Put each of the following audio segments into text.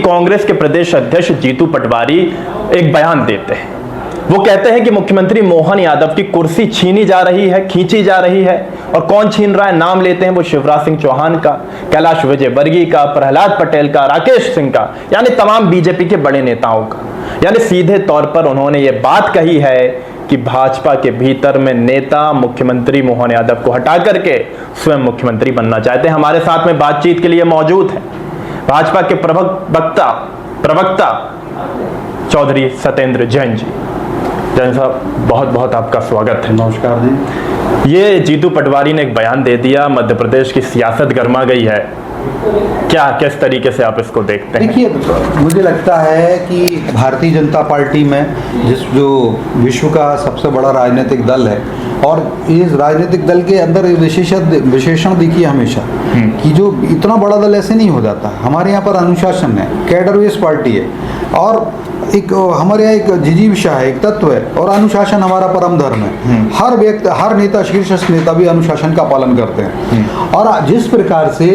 कांग्रेस के प्रदेश अध्यक्ष जीतू पटवारी एक बयान देते हैं। वो कहते हैं कि मुख्यमंत्री मोहन यादव की कुर्सी छीनी जा रही है, खींची जा रही है। और कौन छीन रहा है? नाम लेते हैं वो शिवराज सिंह चौहान का, कैलाश विजयवर्गीय का, प्रहलाद पटेल का, राकेश सिंह का, यानी तमाम बीजेपी के बड़े नेताओं का। यानी सीधे तौर पर उन्होंने ये बात कही है कि भाजपा के भीतर में नेता मुख्यमंत्री मोहन यादव को हटा करके स्वयं मुख्यमंत्री बनना चाहते हैं। हमारे साथ में बातचीत के लिए मौजूद है भाजपा के प्रवक्ता चौधरी सत्येंद्र जैन जी। जैन साहब, बहुत बहुत आपका स्वागत है। नमस्कार जी। ये जीतू पटवारी ने एक बयान दे दिया, मध्य प्रदेश की सियासत गर्मा गई है, क्या किस तरीके से आप इसको देखते हैं? देखिए, मुझे लगता है कि भारतीय जनता पार्टी में जो विश्व का सबसे बड़ा राजनीतिक दल है, और इस राजनीतिक दल के अंदर विशेषण देखिए हमेशा कि जो इतना बड़ा दल ऐसे नहीं हो जाता। हमारे यहाँ पर अनुशासन है, कैडर बेस्ड पार्टी है, और एक हमारे यहाँ एक जिजीविषा है, एक तत्व है, और अनुशासन हमारा परम धर्म है। हर व्यक्ति, हर नेता, शीर्ष नेता भी अनुशासन का पालन करते हैं। और जिस प्रकार से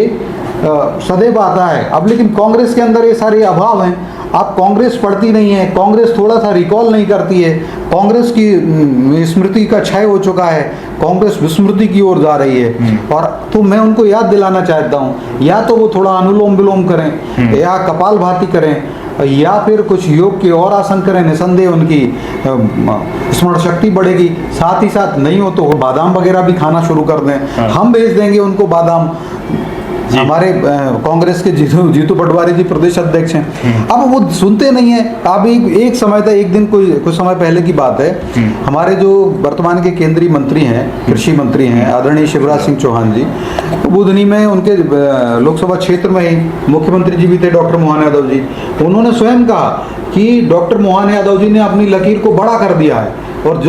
सदैव आता है, अब लेकिन कांग्रेस के अंदर ये सारे अभाव हैं। आप कांग्रेस पढ़ती नहीं है, कांग्रेस थोड़ा सा रिकॉल नहीं करती है, कांग्रेस की स्मृति का क्षय हो चुका है, कांग्रेस विस्मृति की ओर जा रही है। और तो मैं उनको याद दिलाना चाहता हूँ, या तो वो थोड़ा अनुलोम विलोम करें, या कपालभाति करें, या फिर कुछ योग के और आसन करें। निसंदेह उनकी स्मरण शक्ति बढ़ेगी। साथ ही साथ नहीं हो तो वो बादाम वगैरह भी खाना शुरू कर दें। हम भेज देंगे उनको बादाम। हमारे कांग्रेस के जीतू पटवारी जी प्रदेश अध्यक्ष हैं। अब वो सुनते नहीं है। अब एक समय था, एक दिन कुछ समय पहले की बात है, हमारे जो वर्तमान के केंद्रीय मंत्री हैं, कृषि मंत्री हैं, आदरणीय शिवराज सिंह चौहान जी, बुधनी में उनके लोकसभा क्षेत्र में ही मुख्यमंत्री जी भी थे, डॉक्टर मोहन यादव जी। उन्होंने स्वयं कहा कि डॉक्टर मोहन यादव जी ने अपनी लकीर को बड़ा कर दिया है, और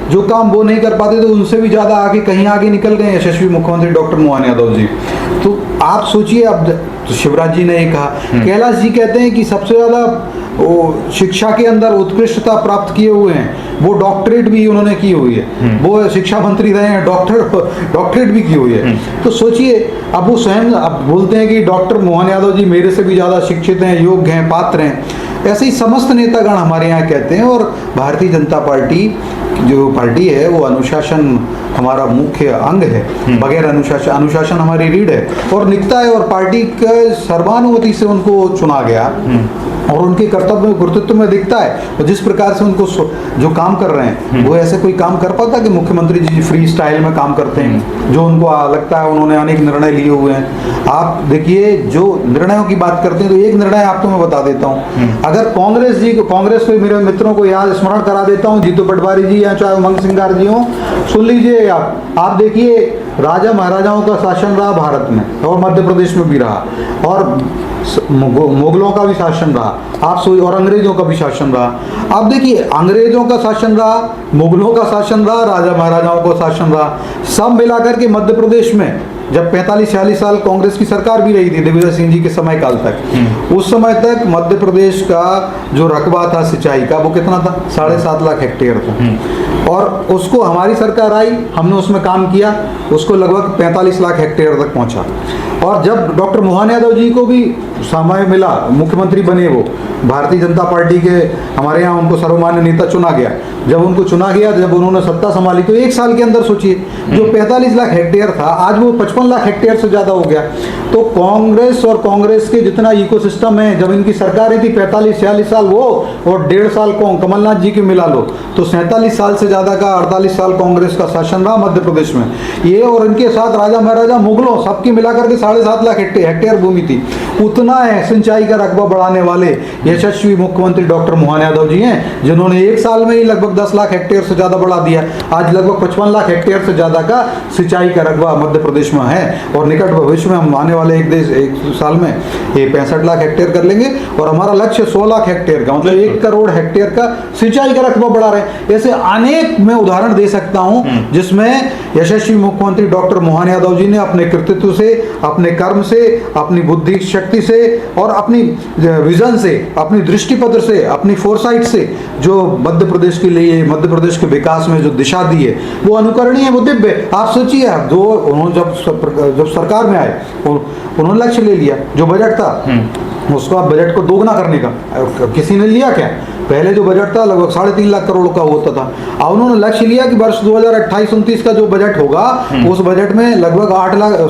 जो काम वो नहीं कर पाते तो उनसे भी ज्यादा आगे, कहीं आगे निकल गए यशस्वी मुख्यमंत्री डॉक्टर मोहन यादव जी। तो आप सोचिए, अब तो शिवराज जी ने ये कहा, कैलाश जी कहते हैं कि सबसे ज्यादा शिक्षा के अंदर उत्कृष्टता प्राप्त किए हुए हैं, वो डॉक्टरेट भी उन्होंने की हुई है, वो शिक्षा मंत्री रहे हैं, डॉक्टरेट भी की हुई है। तो सोचिए, अब वो स्वयं अब बोलते हैं कि डॉक्टर मोहन यादव जी मेरे से भी ज्यादा शिक्षित हैं, योग्य हैं, पात्र हैं। ऐसे ही समस्त नेतागण हमारे यहाँ कहते हैं। और भारतीय जनता पार्टी जो पार्टी है, वो अनुशासन हमारा मुख्य अंग है। बगैर अनुशासन हमारी रीढ़ है और निकता है, और पार्टी के सर्वानुमति से उनको चुना गया, और उनके कर्तृत्व में दिखता है। और जिस प्रकार से उनको जो काम कर रहे हैं, वो ऐसे कोई काम कर पाता कि मुख्यमंत्री जी फ्री स्टाइल में काम करते हैं, जो उनको लगता है। उन्होंने अनेक निर्णय लिए हुए हैं। आप देखिए, जो निर्णयों की बात करते हैं, तो एक निर्णय आपको मैं बता देता हूँ। अगर कांग्रेस के मेरे मित्रों को याद स्मरण करा देता हूँ, जीतू पटवारी जी या चाहे उमंग सिंगार जी हो, सुन लीजिए आप देखिए, राजा महाराजाओं का शासन रहा भारत में, और मध्य प्रदेश में भी रहा, और मुगलों का भी शासन रहा, और अंग्रेजों का भी शासन रहा। आप देखिए, अंग्रेजों का शासन रहा, मुगलों का शासन रहा, राजा महाराजाओं का शासन रहा, सब मिलाकर के मध्य प्रदेश में जब 45-46 साल कांग्रेस की सरकार भी रही थी, दिग्विजय सिंह जी के समय काल तक, उस समय तक मध्य प्रदेश का जो रकबा था सिंचाई का, वो कितना था? 7.5 लाख हेक्टेयर था। और उसको हमारी सरकार आई, हमने उसमें काम किया, उसको लगभग 45 लाख हेक्टेयर तक पहुंचा। और जब डॉक्टर मोहन यादव जी को भी समय मिला, मुख्यमंत्री बने, वो भारतीय जनता पार्टी के, हमारे यहाँ उनको सर्वमान्य नेता चुना गया। जब उनको चुना गया, जब उन्होंने सत्ता संभाली, तो एक साल के अंदर सोचिए, जो 45 लाख हेक्टेयर था, आज वो 55 लाख हेक्टेयर से ज्यादा हो गया। तो कांग्रेस और कांग्रेस के जितना इकोसिस्टम है, जब इनकी सरकारें थी 45-46 साल वो, और 1.5 साल कमलनाथ जी के मिला लो, तो 47 साल से ज्यादा का 48 साल कांग्रेस का शासन रहा मध्य प्रदेश में। ये और इनके साथ राजा महाराजा, मुगलों, सबकी मिलाकर के 7.5 लाख हेक्टेयर भूमि थी। उतना है सिंचाई का रकबा बढ़ाने वाले यशस्वी मुख्यमंत्री डॉक्टर मोहन यादव जी हैं, जिन्होंने एक साल में ही लगभग 10 लाख हेक्टेयर से ज्यादा बढ़ा दिया। आज लगभग 55 लाख हेक्टेयर से ज्यादा का सिंचाई का रकबा मध्य प्रदेश में है, और निकट भविष्य में हम आने वाले एक साल में ये 65 लाख हेक्टेयर कर लेंगे, और हमारा लक्ष्य 100 लाख हेक्टेयर का, मतलब 1 करोड़ हेक्टेयर का सिंचाई का रकबा बढ़ा रहे। ऐसे अनेक मैं उदाहरण दे सकता हूं, जिसमें यशस्वी मुख्यमंत्री डॉक्टर मोहन यादव जी ने अपने कृतित्व से, अपने कर्म से, अपनी बुद्धि शक्ति से, और अपनी विजन से, अपनी दृष्टिपत्र से, अपनी फोरसाइट से, जो मध्य प्रदेश के लिए, मध्य प्रदेश के विकास में जो दिशा दी है, वो अनुकरणीय, वो दिव्य। आप सोचिए, जब सरकार में आए, उन्होंने लक्ष्य ले लिया, जो बजट था उसको आप बजट को दोगुना करने का किसी ने लिया क्या? पहले जो बजट था लगभग 3.5 लाख करोड़ का होता था। अब उन्होंने लक्ष्य लिया कि वर्ष 2028-29 का जो बजट होगा उस बजट में लगभग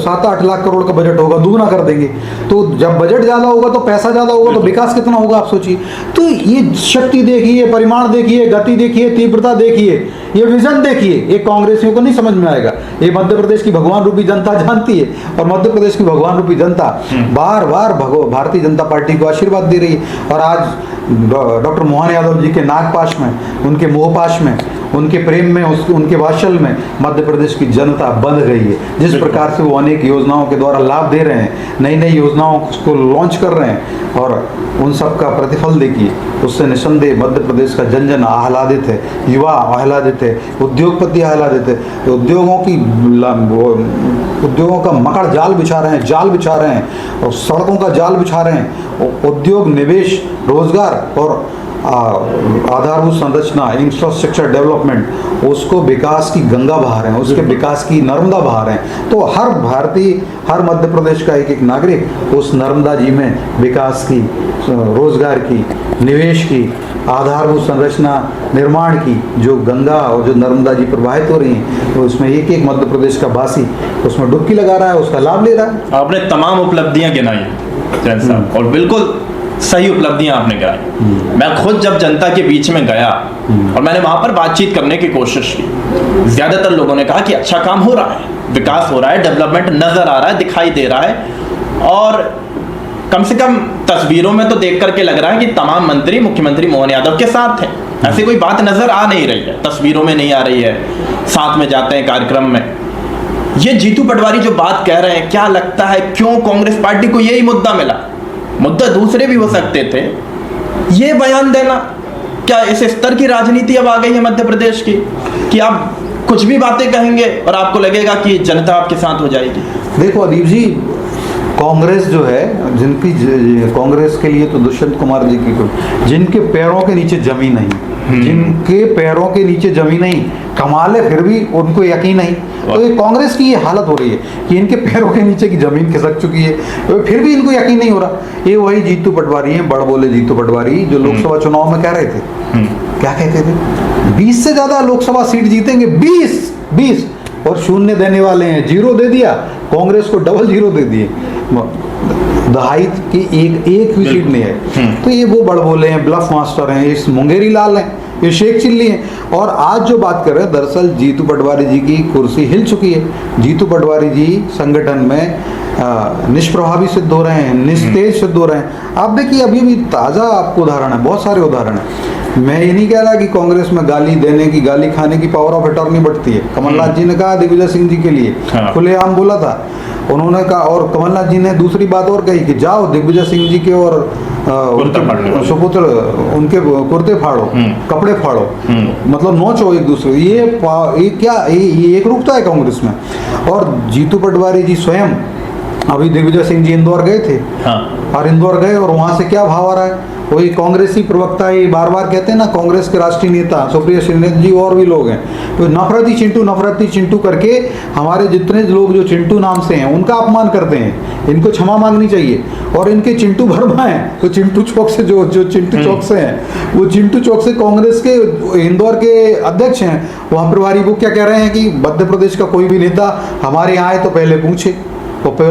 7-8 लाख करोड़ का बजट होगा, दुगना कर देंगे। तो जब बजट ज़्यादा होगा तो पैसा ज़्यादा होगा तो विकास कितना होगा आप सोचिए। तो ये शक्ति देखिए, परिमाण देखिए, गति देखिए, तीव्रता देखिए, ये विजन देखिए, ये कांग्रेसियों को नहीं समझ में आएगा। ये मध्य प्रदेश की भगवान रूपी जनता जानती है और मध्य प्रदेश की भगवान रूपी जनता बार बार भारतीय जनता पार्टी को आशीर्वाद दे रही है। और आज डॉक्टर मोहन यादव जी के नागपाश में, उनके मोहपाश में, उनके प्रेम में, उनके वात्सल में मध्य प्रदेश की जनता बंध गई है। जिस प्रकार से वो अनेक योजनाओं के द्वारा लाभ दे रहे हैं, नई नई योजनाओं को लॉन्च कर रहे हैं और उन सब का प्रतिफल देखिए, उससे निस्संदेह मध्य प्रदेश का जन जन आह्लादित है, युवा आह्लादित है, उद्योगपति आह्लादित है। उद्योगों का मकड़ जाल बिछा रहे हैं और सड़कों का जाल बिछा रहे हैं। उद्योग, निवेश, रोजगार और आधारभूत संरचना, इंफ्रास्ट्रक्चर डेवलपमेंट, उसको विकास की गंगा बहा रहे हैं, उसके विकास की नर्मदा बहा रहे हैं। तो हर भारतीय, हर मध्य प्रदेश का एक एक नागरिक उस नर्मदा जी में विकास की, रोजगार की, निवेश की, आधारभूत संरचना निर्माण की जो गंगा और जो नर्मदा जी प्रवाहित हो रही हैं, तो उसमें एक एक मध्य प्रदेश का वासी उसमें डुबकी लगा रहा है, उसका लाभ ले रहा है। आपने तमाम उपलब्धियां गिनाई जैन साहब, और बिल्कुल सही उपलब्धियां आपने गिनाई। मैं खुद जब जनता के बीच में गया और मैंने वहां पर बातचीत करने की कोशिश की, ज्यादातर लोगों ने कहा कि अच्छा काम हो रहा है, विकास हो रहा है, डेवलपमेंट नजर आ रहा है, दिखाई दे रहा है। और कम से कम तस्वीरों में तो देख करके लग रहा है कि तमाम मंत्री मुख्यमंत्री मोहन यादव के साथ हैं। ऐसी कोई बात नजर आ नहीं रही है, तस्वीरों में नहीं आ रही है, साथ में जाते हैं कार्यक्रम में। ये जीतू पटवारी जो बात कह रहे हैं, क्या लगता है क्यों कांग्रेस पार्टी को यही मुद्दा मिला? मुद्दा दूसरे भी हो सकते थे, ये बयान देना, क्या इस स्तर की राजनीति अब आ गई है मध्य प्रदेश की कि आप कुछ भी बातें कहेंगे और आपको लगेगा कि जनता आपके साथ हो जाएगी? देखो अदीप जी, कांग्रेस जो है, जिनकी कांग्रेस के लिए तो दुष्यंत कुमार जी की कोई, जिनके पैरों के नीचे जमीन नहीं, जिनके पैरों के नीचे जमीन नहीं, कमाल है फिर भी उनको यकीन नहीं। तो ये कांग्रेस की ये हालत हो रही है कि इनके पैरों के नीचे की जमीन खिसक चुकी है, तो फिर भी इनको यकीन नहीं हो रहा। ये वही जीतू पटवारी हैं, बड़ बोले जीतू पटवारी, जो लोकसभा चुनाव में कह रहे थे, क्या कहते थे, 20 से ज्यादा लोकसभा सीट जीतेंगे, 20 और शून्य देने वाले हैं, 0 दे दिया, कांग्रेस को डबल 0 दे दिए, दहाई की एक भी सीट नहीं है। तो ये वो बड़ बोले हैं, ब्लफ मास्टर हैं, इस मुंगेरी लाल हैं, ये शेख चिल्ली हैं। और आज जो बात कर रहे हैं, दरअसल जीतू पटवारी जी की कुर्सी हिल चुकी है। जीतू पटवारी जी संगठन में निष्प्रभावी सिद्ध हो रहे हैं, निस्तेज सिद्ध हो रहे हैं। आप देखिए अभी भी ताज़ा आपको उदाहरण है, बहुत सारे उदाहरण हैं। मैं ये नहीं कह रहा कि कांग्रेस में गाली देने की, गाली खाने की पावर ऑफ अटॉर्नी बढ़ती है। कमलनाथ जी ने कहा दिग्विजय सिंह जी के लिए, खुलेआम बोला था उन्होंने कहा। और कमलनाथ जी ने दूसरी बात और कही कि जाओ दिग्विजय सिंह जी के और उनके सुपुत्र उनके कुर्ते फाड़ो, कपड़े फाड़ो, मतलब नोचो एक दूसरे। ये क्या ये एक रूपता है कांग्रेस में। और जीतू पटवारी जी स्वयं अभी दिग्विजय सिंह जी इंदौर गए थे, और इंदौर गए और वहां से क्या भाव आ रहा है, वही कांग्रेसी प्रवक्ता ही बार बार कहते हैं ना, कांग्रेस के राष्ट्रीय नेता सुप्रिया श्रीनाथ जी और भी लोग हैं, तो नफरती चिंटू करके हमारे जितने लोग जो चिंटू नाम से हैं उनका अपमान करते हैं। इनको क्षमा मांगनी चाहिए। और इनके चिंटू वर्मा हैं, तो चिंटू चौक से जो चिंटू चौक से हैं, वो चिंटू चौक से कांग्रेस के इंदौर के अध्यक्ष हैं। वहाँ प्रभारी वो क्या कह रहे हैं कि मध्य प्रदेश का कोई भी नेता हमारे यहाँ आए तो पहले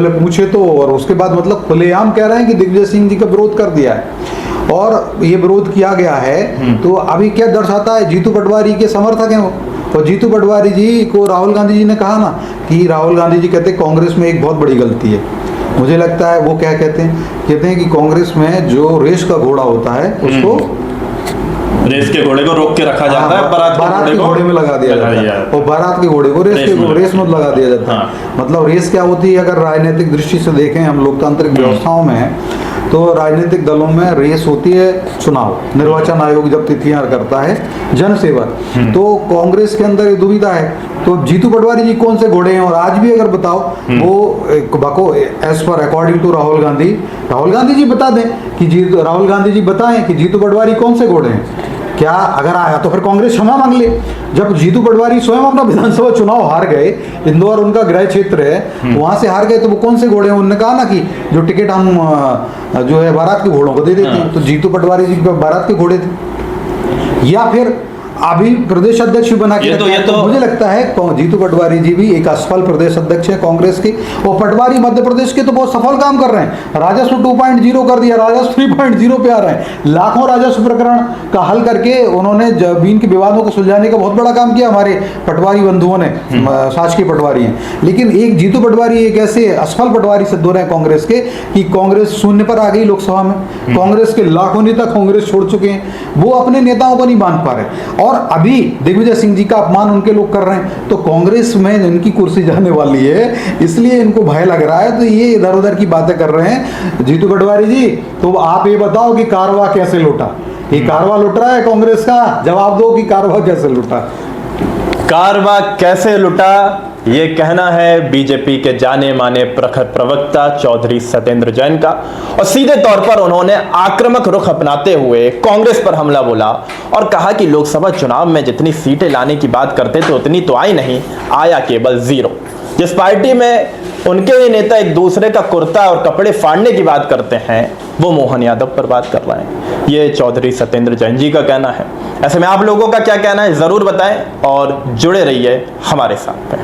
पूछे तो, और उसके बाद मतलब खुलेआम कह रहे हैं कि दिग्विजय सिंह जी का विरोध कर दिया है और ये विरोध किया गया है। तो अभी क्या दर्शाता है, जीतू पटवारी के समर्थक हैं वो। और जीतू पटवारी जी को राहुल गांधी जी ने कहा ना कि राहुल गांधी जी कहते हैं कांग्रेस में एक बहुत बड़ी गलती है। मुझे लगता है वो क्या कहते हैं कि कांग्रेस में जो रेस का घोड़ा होता है उसको, रेस के घोड़े को रोक के रखा जाता है, बारात के घोड़े में लगा दिया जाता है, और बारात के घोड़े को रेस में लगा दिया जाता है। मतलब रेस क्या होती है, अगर राजनीतिक दृष्टि से देखें हम लोकतांत्रिक व्यवस्थाओं में, तो राजनीतिक दलों में रेस होती है चुनाव, निर्वाचन आयोग जब तिथियां करता है, जनसेवक। तो कांग्रेस के अंदर ये दुविधा है। तो जीतू पटवारी जी कौन से घोड़े हैं, और आज भी अगर बताओ वो एज पर अकॉर्डिंग टू राहुल गांधी जी बता दें कि राहुल गांधी जी बताएं कि जीतू पटवारी कौन से घोड़े हैं। क्या अगर आया तो फिर कांग्रेस क्षमा मांग ले। जब जीतू पटवारी स्वयं अपना विधानसभा चुनाव हार गए, इंदौर उनका गृह क्षेत्र है, वहां से हार गए, तो वो कौन से घोड़े हैं? उन्होंने कहा ना कि जो टिकट हम जो है बारात के घोड़ों को दे देते हैं, तो जीतू पटवारी जी बारात के घोड़े थे। या फिर अभी प्रदेश अध्यक्ष भी बना के तो मुझे लगता है जीतू पटवारी जी भी एक असफल प्रदेश अध्यक्ष है कांग्रेस के, और पटवारी मध्य प्रदेश के तो बहुत सफल काम कर रहे हैं। राजस्व 2.0 कर दिया, राजस्व 3.0 पे आ रहे हैं। लाखों राजस्व प्रकरण का हल करके उन्होंने जमीन के विवादों को सुलझाने का बहुत बड़ा काम किया हमारे पटवारी बंधुओं ने, शासकीय पटवारी हैं। लेकिन एक जीतू पटवारी एक ऐसे असफल पटवारी सिद्ध हो रहे हैं कांग्रेस के कि कांग्रेस शून्य पर आ गई लोकसभा में। कांग्रेस के लाखों नेता कांग्रेस छोड़ चुके हैं, वो अपने नेताओं को नहीं बांध पा रहे, और अभी दिग्विजय सिंह जी का अपमान उनके लोग कर रहे हैं, तो कांग्रेस में इनकी कुर्सी जाने वाली है, इसलिए इनको भय लग रहा है, तो ये इधर उधर की बातें कर रहे हैं। जीतू पटवारी जी, तो आप ये बताओ कि कारवा कैसे लूटा? ये कारवा लुट रहा है कांग्रेस का, जवाब दो कि कारवा कैसे लूटा? कारवा कैसे लुटा, ये कहना है बीजेपी के जाने माने प्रखर प्रवक्ता चौधरी सत्येंद्र जैन का, और सीधे तौर पर उन्होंने आक्रामक रुख अपनाते हुए कांग्रेस पर हमला बोला और कहा कि लोकसभा चुनाव में जितनी सीटें लाने की बात करते थे उतनी तो आई नहीं, आया केवल 0। जिस पार्टी में उनके ही नेता एक दूसरे का कुर्ता और कपड़े फाड़ने की बात करते हैं, वो मोहन यादव पर बात कर रहे हैं। ये चौधरी सत्येंद्र जैन जी का कहना है। ऐसे में आप लोगों का क्या कहना है जरूर बताएं और जुड़े रहिए हमारे साथ।